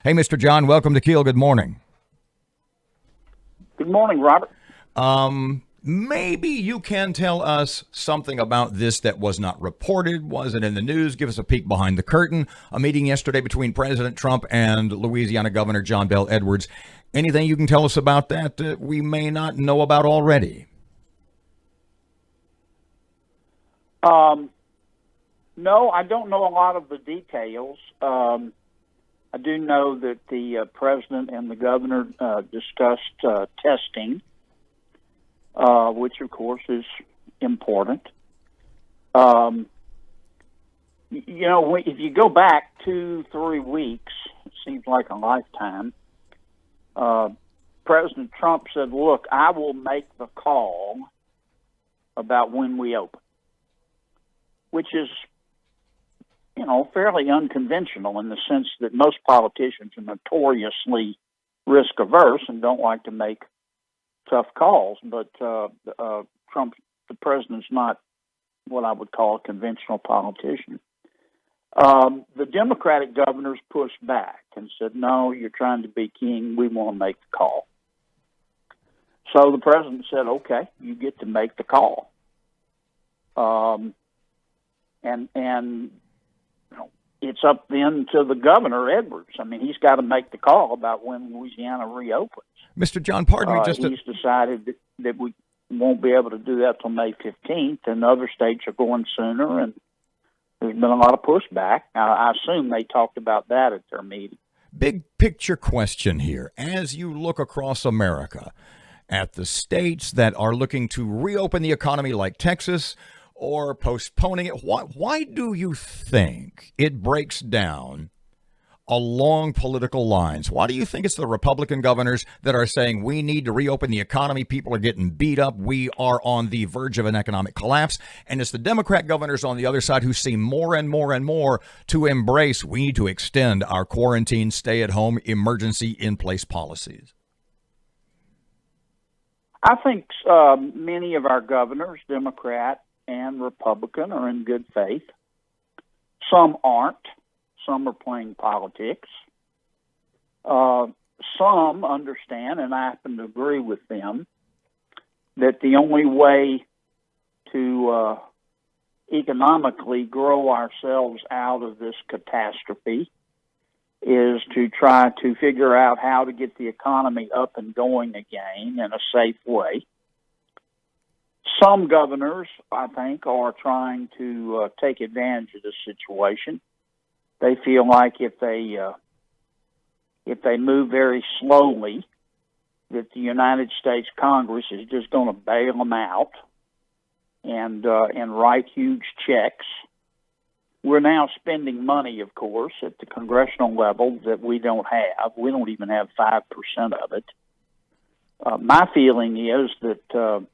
Hey, Mr. John, welcome to Keel. Good morning. Good morning, Robert. Maybe you can tell us something about this that was not reported, wasn't in the news. Give us a peek behind the curtain. A meeting yesterday between President Trump and Louisiana Governor John Bel Edwards. Anything you can tell us about that we may not know about already? No, I don't know a lot of the details. I do know that the president and the governor discussed testing, which of course is important. If you go back 2-3 weeks, it seems like a lifetime. President Trump said, "Look, I will make the call about when we open," which is, fairly unconventional in the sense that most politicians are notoriously risk averse and don't like to make tough calls. But Trump, the president's not what I would call a conventional politician. The Democratic governors pushed back and said, "No, you're trying to be king. We want to make the call." So the president said, "Okay, you get to make the call." And it's up then to the governor, Edwards. I mean, he's got to make the call about when Louisiana reopens. Mr. John, pardon me. He's decided that we won't be able to do that till May 15th, and other states are going sooner, and there's been a lot of pushback. I assume they talked about that at their meeting. Big picture question here. As you look across America at the states that are looking to reopen the economy like Texas or postponing it, why do you think it breaks down along political lines? Why do you think it's the Republican governors that are saying we need to reopen the economy? People are getting beat up. We are on the verge of an economic collapse. And it's the Democrat governors on the other side who seem more and more and more to embrace we need to extend our quarantine, stay at home, emergency in place policies. I think many of our governors, Democrat and Republican, are in good faith. Some aren't. Some are playing politics. Some understand, and I happen to agree with them, that the only way to economically grow ourselves out of this catastrophe is to try to figure out how to get the economy up and going again in a safe way. Some governors, I think, are trying to take advantage of this situation. They feel like if they move very slowly, that the United States Congress is just going to bail them out and write huge checks. We're now spending money, of course, at the congressional level that we don't have. We don't even have 5% of it. My feeling is that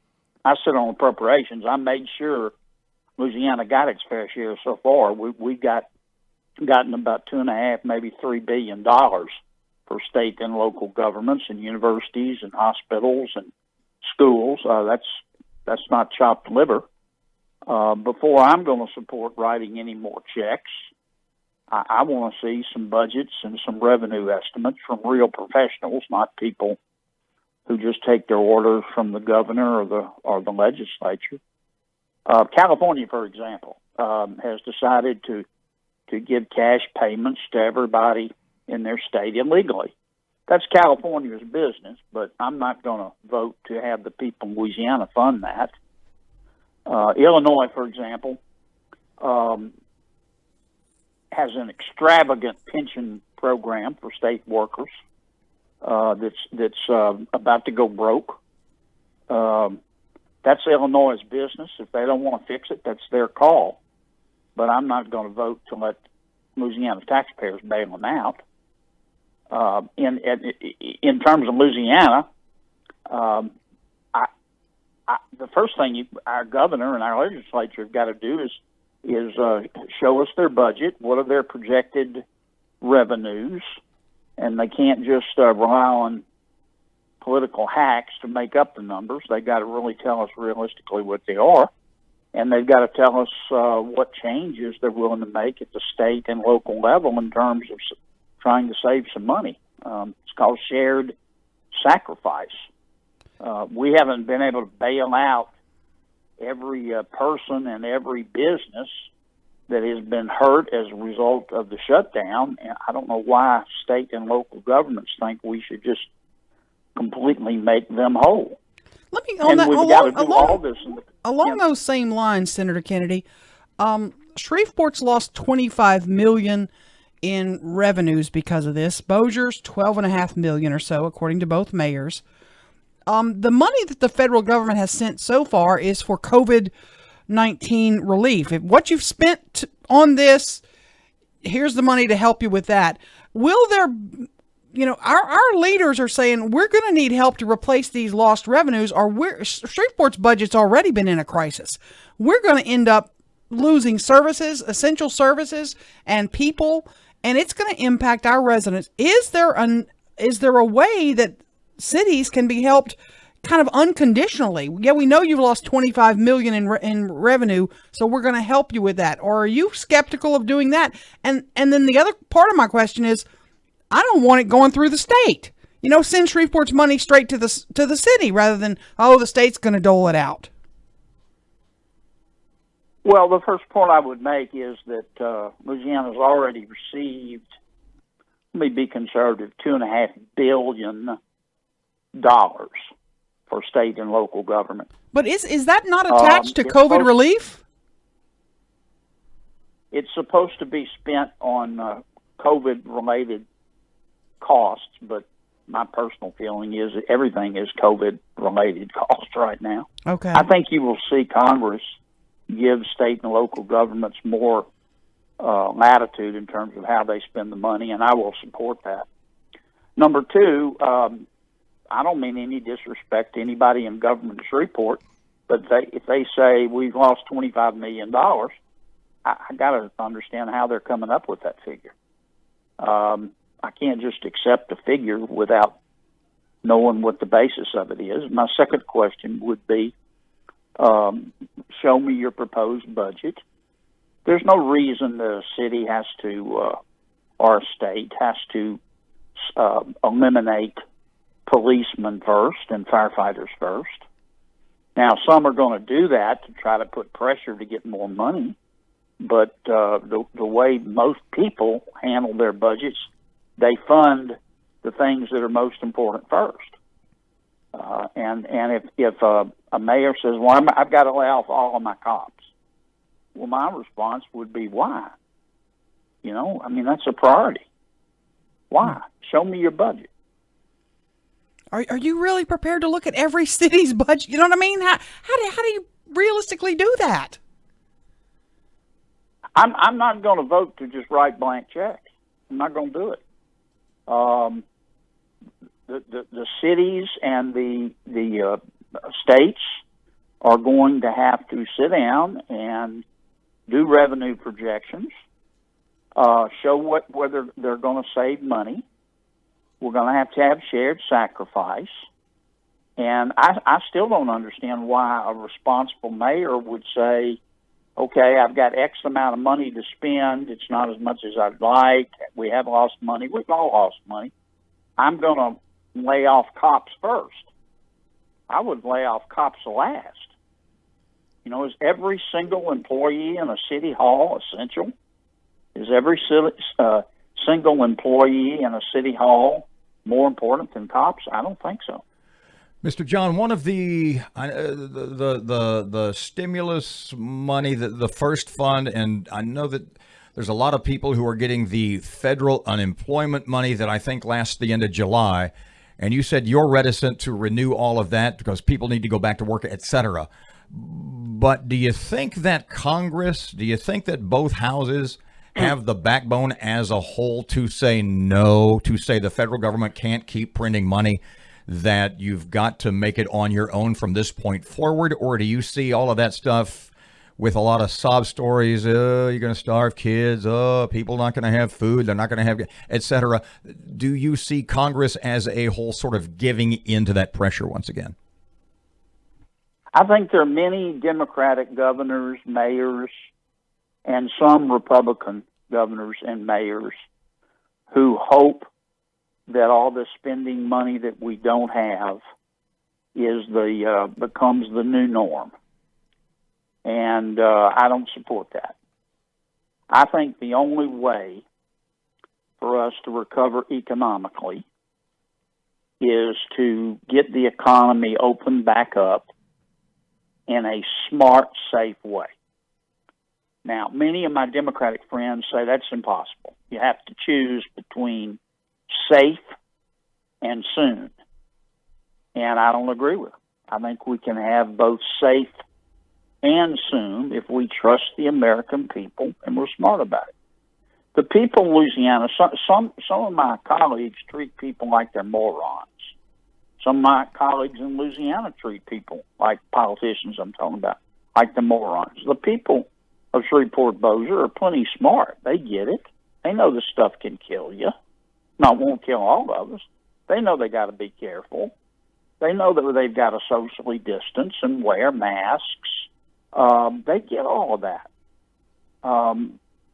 I sit on appropriations. I made sure Louisiana got its fair share so far. We've gotten about $2.5, maybe $3 billion for state and local governments and universities and hospitals and schools. That's not chopped liver. Before I'm going to support writing any more checks, I want to see some budgets and some revenue estimates from real professionals, not people who just take their orders from the governor or the legislature. California, for example, has decided to give cash payments to everybody in their state illegally. That's California's business, but I'm not going to vote to have the people in Louisiana fund that. Illinois, for example, has an extravagant pension program for state workers that's about to go broke. That's Illinois' business. If they don't want to fix it, that's their call. But I'm not going to vote to let Louisiana taxpayers bail them out. In terms of Louisiana, the first thing our governor and our legislature have got to do is show us their budget. What are their projected revenues? And they can't just rely on political hacks to make up the numbers. They got to really tell us realistically what they are, and they've got to tell us what changes they're willing to make at the state and local level in terms of trying to save some money. It's called shared sacrifice. We haven't been able to bail out every person and every business that has been hurt as a result of the shutdown. And I don't know why state and local governments think we should just completely make them whole. Let me along those same lines, Senator Kennedy. Shreveport's lost $25 million in revenues because of this. Bossier's $12.5 million or so, according to both mayors. The money that the federal government has sent so far is for COVID-19 relief. If what you've spent on this, here's the money to help you with that. Will there, our leaders are saying we're going to need help to replace these lost revenues, or Shreveport's budget's already been in a crisis. We're going to end up losing services, essential services, and people, and it's going to impact our residents. Is there a way that cities can be helped kind of unconditionally? Yeah, we know you've lost $25 million in revenue, so we're going to help you with that. Or are you skeptical of doing that? And then the other part of my question is, I don't want it going through the state. Send Shreveport's money straight to the city rather than, the state's going to dole it out. Well, the first point I would make is that Louisiana's already received, let me be conservative, $2.5 billion for state and local government. But is that not attached to COVID relief? It's supposed to be spent on COVID-related costs, but my personal feeling is that everything is COVID-related cost right now. Okay. I think you will see Congress give state and local governments more latitude in terms of how they spend the money, and I will support that. Number two, I don't mean any disrespect to anybody in government of Shreveport, but if they say we've lost $25 million, I got to understand how they're coming up with that figure. I can't just accept a figure without knowing what the basis of it is. My second question would be, show me your proposed budget. There's no reason the city has to, or a state has to eliminate policemen first and firefighters first. Now, some are going to do that to try to put pressure to get more money, but the way most people handle their budgets, they fund the things that are most important first. And if a mayor says, well, I've got to lay off all of my cops, well, my response would be, why? That's a priority. Why? Show me your budget. Are you really prepared to look at every city's budget? You know what I mean? How do you realistically do that? I'm not going to vote to just write blank checks. I'm not going to do it. The cities and the states are going to have to sit down and do revenue projections, show whether they're going to save money. We're going to have shared sacrifice. And I still don't understand why a responsible mayor would say, okay, I've got X amount of money to spend. It's not as much as I'd like. We have lost money. We've all lost money. I'm going to lay off cops first. I would lay off cops last. Is every single employee in a city hall essential? Is every single employee in a city hall more important than cops? I don't think so. Mr. John, one of the stimulus money, the first fund, and I know that there's a lot of people who are getting the federal unemployment money that I think lasts the end of July. And you said you're reticent to renew all of that because people need to go back to work, et cetera. But do you think that Congress, do you think that both houses have the backbone as a whole to say no, to say the federal government can't keep printing money, that you've got to make it on your own from this point forward? Or do you see all of that stuff with a lot of sob stories? You're going to starve kids. People not going to have food. They're not going to have, et cetera. Do you see Congress as a whole sort of giving into that pressure once again? I think there are many Democratic governors, mayors, and some Republican governors and mayors who hope that all the spending money that we don't have becomes the new norm. And I don't support that. I think the only way for us to recover economically is to get the economy opened back up in a smart, safe way. Now, many of my Democratic friends say that's impossible. You have to choose between safe and soon. And I don't agree with them. I think we can have both safe and soon if we trust the American people and we're smart about it. The people in Louisiana, some of my colleagues treat people like they're morons. Some of my colleagues in Louisiana treat people, like politicians I'm talking about, like the morons. The people of Shreveport-Bossier are plenty smart. They get it. They know this stuff can kill you. No, it won't kill all of us. They know they got to be careful. They know that they've got to socially distance and wear masks. They get all of that.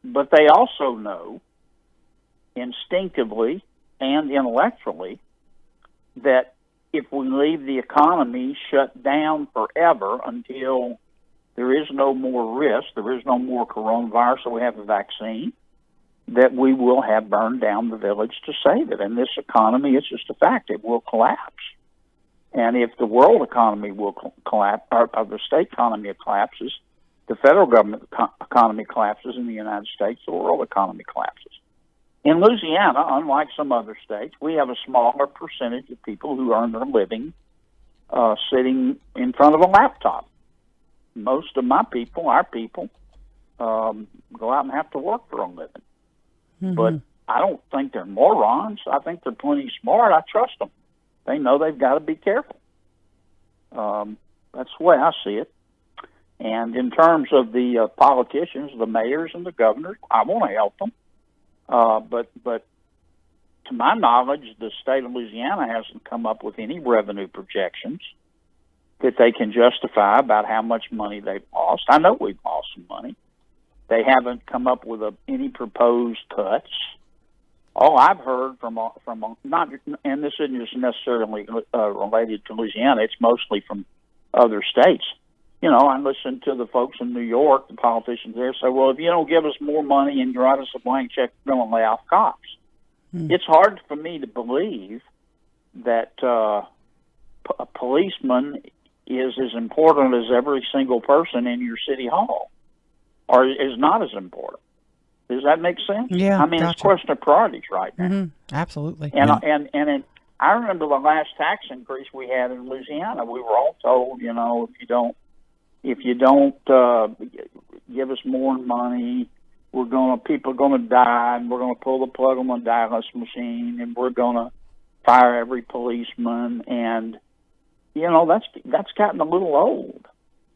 But they also know instinctively and intellectually that if we leave the economy shut down forever until there is no more risk, there is no more coronavirus, so we have a vaccine, that we will have burned down the village to save it. And this economy, it's just a fact, it will collapse. And if the world economy will collapse, or the state economy collapses, the federal government economy collapses in the United States, the world economy collapses. In Louisiana, unlike some other states, we have a smaller percentage of people who earn their living sitting in front of a laptop. Most of my people, our people, go out and have to work for a living. Mm-hmm. But I don't think they're morons. I think they're plenty smart. I trust them. They know they've got to be careful. That's the way I see it. And in terms of the politicians, the mayors and the governors, I want to help them. But to my knowledge, the state of Louisiana hasn't come up with any revenue projections that they can justify about how much money they've lost. I know we've lost some money. They haven't come up with any proposed cuts. All I've heard from not, and this isn't just necessarily related to Louisiana, it's mostly from other states. You know, I listen to the folks in New York, the politicians there say, well, if you don't give us more money and you write us a blank check, we're going to lay off cops. It's hard for me to believe that a policeman is as important as every single person in your city hall, or is not as important. Does that make sense? Yeah, I mean, It's a question of priorities right now. Mm-hmm. Absolutely. And I remember the last tax increase we had in Louisiana. We were all told, you know, if you don't give us more money, people are gonna die, and we're gonna pull the plug on the dialysis machine, and we're gonna fire every policeman, and you know that's gotten a little old.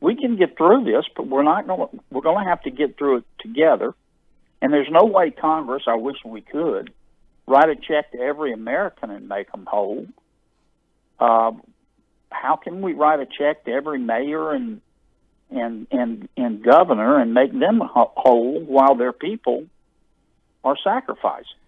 We can get through this, but we're gonna have to get through it together. And there's no way Congress, I wish we could, write a check to every American and make them whole. How can we write a check to every mayor and governor and make them whole while their people are sacrificing?